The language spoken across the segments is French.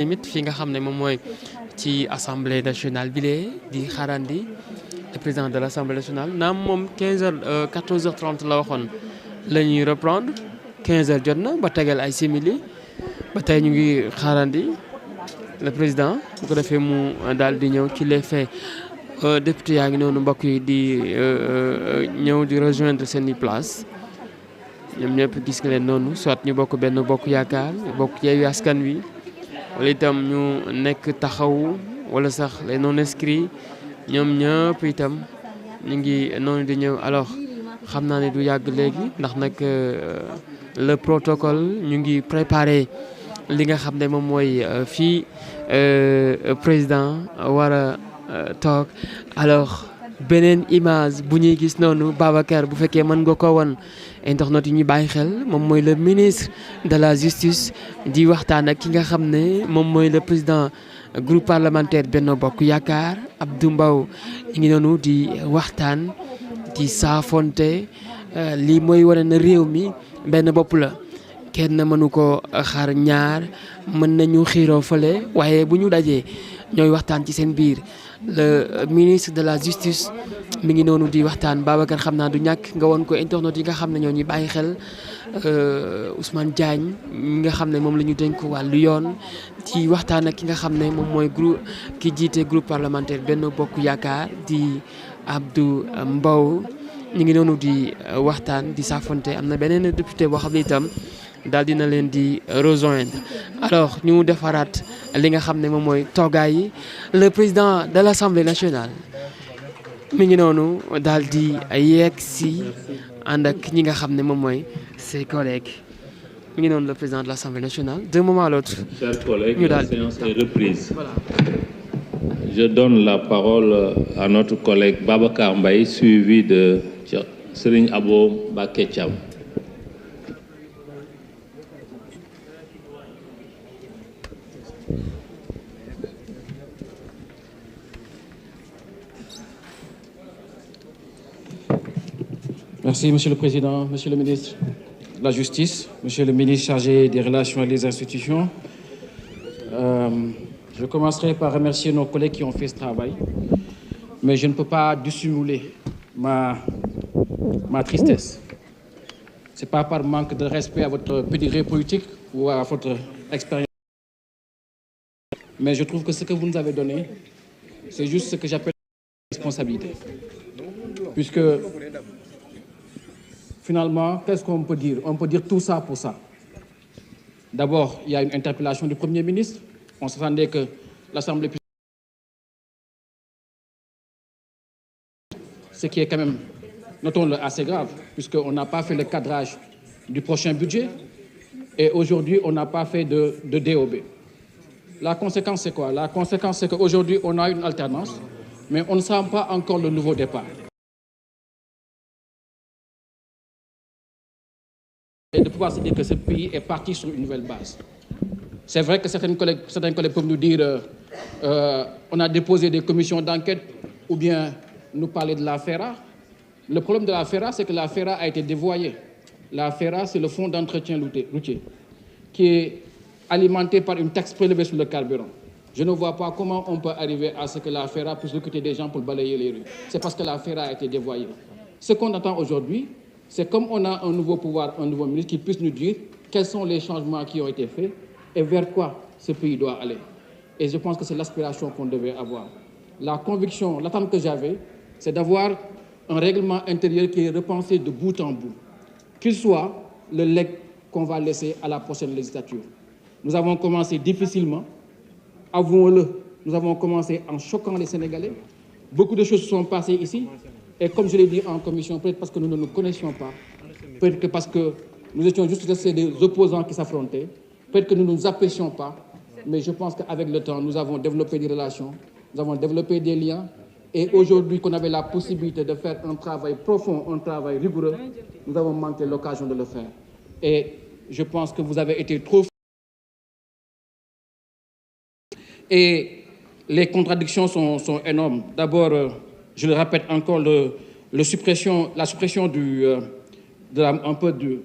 limite fi nga xam ne moom mooy ci assemblée nationale bi di xaarandi le président de l' assemblée nationale naam moom 15h 14h30 la waxoon la ñuy reprendre 15h jot na ba tegal ay simili ba tey ñu ngi xaarandi le président bu ko defee mu daal di ñëw ci les faits député yaa ngi noonu mbokk yi di ñëw di rejoindre seeni place ñoom ñëpp gis nga leen noonu soit ñu bokk benn bokk yaakaar bokk Yewwi Askan Wi wala itam ñu nekk taxawu wala sax les non inscrits ñoom ñëpp itam ñu ngi noonu di ñëw alors xam naa ne du yàgg léegi ndax nag le protocole ñu ngi préparé li nga xam ne moom mooy fii président war a toog alors beneen image bu ñuy gis noonu Babacar bu fekkee mën nga ko won internet yi ñuy bàyyi xel moom mooy le ministre de la justice di waxtaan ak ki nga xam ne moom mooy le président groupe parlementaire Benno Bokk Yaakaar Abdou Mbow ñu ngi noonu di waxtaan di saafonte lii mooy wane na réew mi benn bopp la kenn mënu ko xar ñaar mën nañu xiiroo fële waaye bu ñu dajee ñooy waxtaan ci seen biir le ministre de la justice mi ngi noonu di waxtaan Babacar xam naa du ñàkk nga woon ko internet yi nga xam ne ñoo ñuy bàyyi xel Ousmane Diagne mi nga xam ne moom la ñu dénk wàllu yoon ci waxtaan ak ki nga xam ne moom mooy groupe ki jiite groupe parlementaire Benno Bokk Yaakaar di Abdou Mbow ñu ngi noonu di waxtaan di saafonte am na beneen député boo xam ne itam daal dina leen di rejoindre alors ñu defaraat li nga xam ne moom mooy toogaay yi le président de l' assemblée nationale mi ngi noonu daal di yegg si ànd ak ñi nga xam ne moom mooy ses collègues mi ngi noonu le président de l' assemblée nationale d'un moment à l'autre. Chers collègues, la séance est reprise. Voilà. Je donne la parole à notre collègue Babacar Mbaye suivi de Serigne Abo Mbacké Thiam. Merci, Monsieur le Président, Monsieur le ministre de la Justice, Monsieur le ministre chargé des Relations avec les institutions. Je commencerai par remercier nos collègues qui ont fait ce travail, mais je ne peux pas dissimuler ma tristesse. Ce n'est pas par manque de respect à votre pedigree politique ou à votre expérience, mais je trouve que ce que vous nous avez donné, c'est juste ce que j'appelle la responsabilité. Puisque finalement, qu'est-ce qu'on peut dire? On peut dire tout ça pour ça. D'abord, il y a une interpellation du Premier ministre. On s'attendait que l'Assemblée puisse... Ce qui est quand même, notons-le, assez grave, puisqu'on n'a pas fait le cadrage du prochain budget et aujourd'hui, on n'a pas fait de DOB. La conséquence, c'est quoi? La conséquence, c'est qu'aujourd'hui, on a une alternance, mais on ne sent pas encore le nouveau départ. Et de pouvoir se dire que ce pays est parti sur une nouvelle base. C'est vrai que certains collègues peuvent nous dire on a déposé des commissions d'enquête ou bien nous parler de la FERA. Le problème de la FERA, c'est que la FERA a été dévoyée. La FERA, c'est le fonds d'entretien routier qui est alimenté par une taxe prélevée sur le carburant. Je ne vois pas comment on peut arriver à ce que la FERA puisse recruter des gens pour balayer les rues. C'est parce que la FERA a été dévoyée. Ce qu'on attend aujourd'hui, c'est comme on a un nouveau pouvoir, un nouveau ministre qui puisse nous dire quels sont les changements qui ont été faits et vers quoi ce pays doit aller. Et je pense que c'est l'aspiration qu'on devait avoir. La conviction, l'attente que j'avais, c'est d'avoir un règlement intérieur qui est repensé de bout en bout, qu'il soit le legs qu'on va laisser à la prochaine législature. Nous avons commencé difficilement, avouons-le, nous avons commencé en choquant les Sénégalais. Beaucoup de choses se sont passées ici. Et comme je l'ai dit en commission, peut-être parce que nous ne nous connaissions pas, peut-être que parce que nous étions juste des opposants qui s'affrontaient, peut-être que nous ne nous apprécions pas, mais je pense qu'avec le temps, nous avons développé des relations, nous avons développé des liens, et aujourd'hui qu'on avait la possibilité de faire un travail profond, un travail rigoureux, nous avons manqué l'occasion de le faire. Et je pense que vous avez été trop... Et les contradictions sont énormes. D'abord, je le répète encore, la suppression un peu du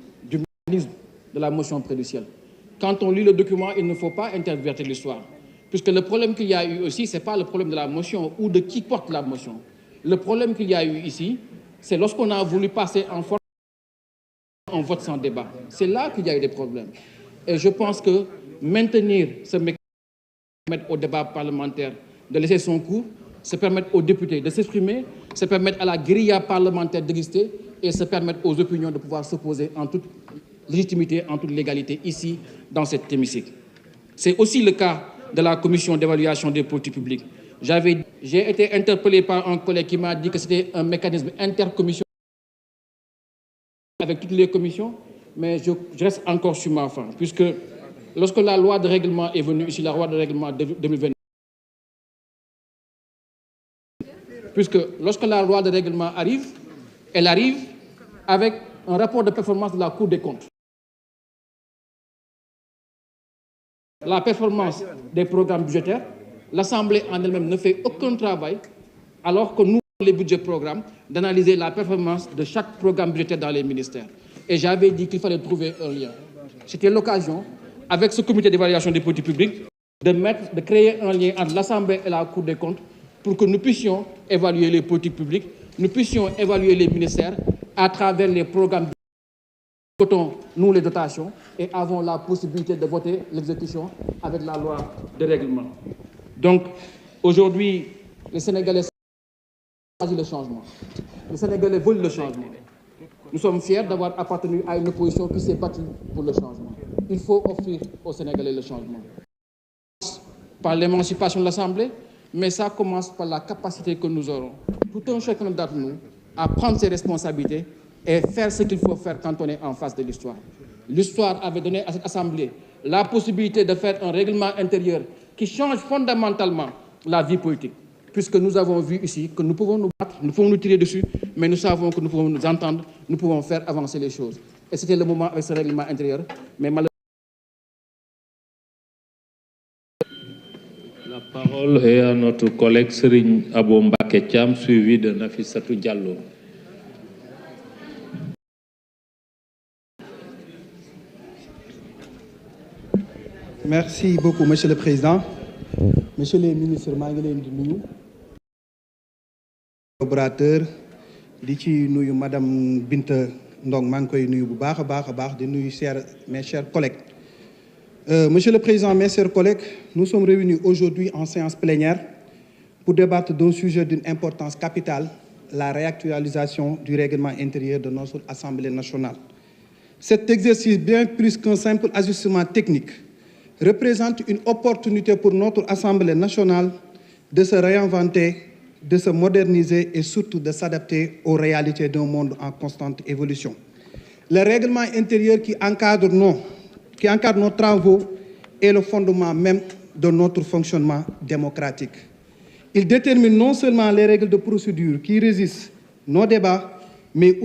mécanisme de la motion préjudicielle. quand on lit le document, il ne faut pas intervertir l'histoire. Puisque le problème qu'il y a eu aussi, ce n'est pas le problème de la motion ou de qui porte la motion. Le problème qu'il y a eu ici, c'est lorsqu'on a voulu passer en force un vote sans débat. C'est là qu'il y a eu des problèmes. Et je pense que maintenir ce mécanisme, permettre au débat parlementaire de laisser son cours, se permettre aux députés de s'exprimer, se permettre à la guérilla parlementaire d'exister et se permettre aux opinions de pouvoir s'opposer en toute légitimité, en toute légalité ici, dans cet hémicycle. C'est aussi le cas de la commission d'évaluation des politiques publiques. J'ai été interpellé par un collègue qui m'a dit que c'était un mécanisme intercommission avec toutes les commissions, mais je reste encore sur ma faim, puisque lorsque la loi de règlement est venue ici, la loi de règlement 2020, puisque lorsque la loi de règlement arrive, elle arrive avec un rapport de performance de la Cour des comptes. La performance des programmes budgétaires, l'Assemblée en elle-même ne fait aucun travail, alors que nous, les budgets programmes, d'analyser la performance de chaque programme budgétaire dans les ministères. Et j'avais dit qu'il fallait trouver un lien. C'était l'occasion, avec ce comité d'évaluation des politiques publiques, de créer un lien entre l'Assemblée et la Cour des comptes pour que nous puissions évaluer les politiques publiques, nous puissions évaluer les ministères à travers les programmes. Votons, nous, les dotations et avons la possibilité de voter l'exécution avec la loi de règlement. Donc, aujourd'hui, les Sénégalais choisissent le changement. Les Sénégalais veulent le changement. Nous sommes fiers d'avoir appartenu à une opposition qui s'est battue pour le changement. Il faut offrir aux Sénégalais le changement. Par l'émancipation de l'Assemblée, mais ça commence par la capacité que nous aurons, tout un chacun d'entre nous, à prendre ses responsabilités et faire ce qu'il faut faire quand on est en face de l'histoire. L'histoire avait donné à cette Assemblée la possibilité de faire un règlement intérieur qui change fondamentalement la vie politique. Puisque nous avons vu ici que nous pouvons nous battre, nous pouvons nous tirer dessus, mais nous savons que nous pouvons nous entendre, nous pouvons faire avancer les choses. Et c'était le moment avec ce règlement intérieur. Mais malheureusement, la parole est à notre collègue Serigne Abo Mbacké Thiam, suivi de Nafissatou Diallo. Merci beaucoup, Monsieur le Président. Monsieur les ministres, maa ngi leen di nuyu. Collaborateur di ci nuyu Madame Binta Ndong, maa ngi koy nuyu bu baax a baax di nuyu mes chers collègues. Monsieur le Président, mes chers collègues, nous sommes réunis aujourd'hui en séance plénière pour débattre d'un sujet d'une importance capitale, la réactualisation du règlement intérieur de notre Assemblée nationale. Cet exercice, bien plus qu'un simple ajustement technique, représente une opportunité pour notre Assemblée nationale de se réinventer, de se moderniser et surtout de s'adapter aux réalités d'un monde en constante évolution. Le règlement intérieur qui encadre nos travaux est le fondement même de notre fonctionnement démocratique. Il détermine non seulement les règles de procédure qui régissent nos débats, mais aussi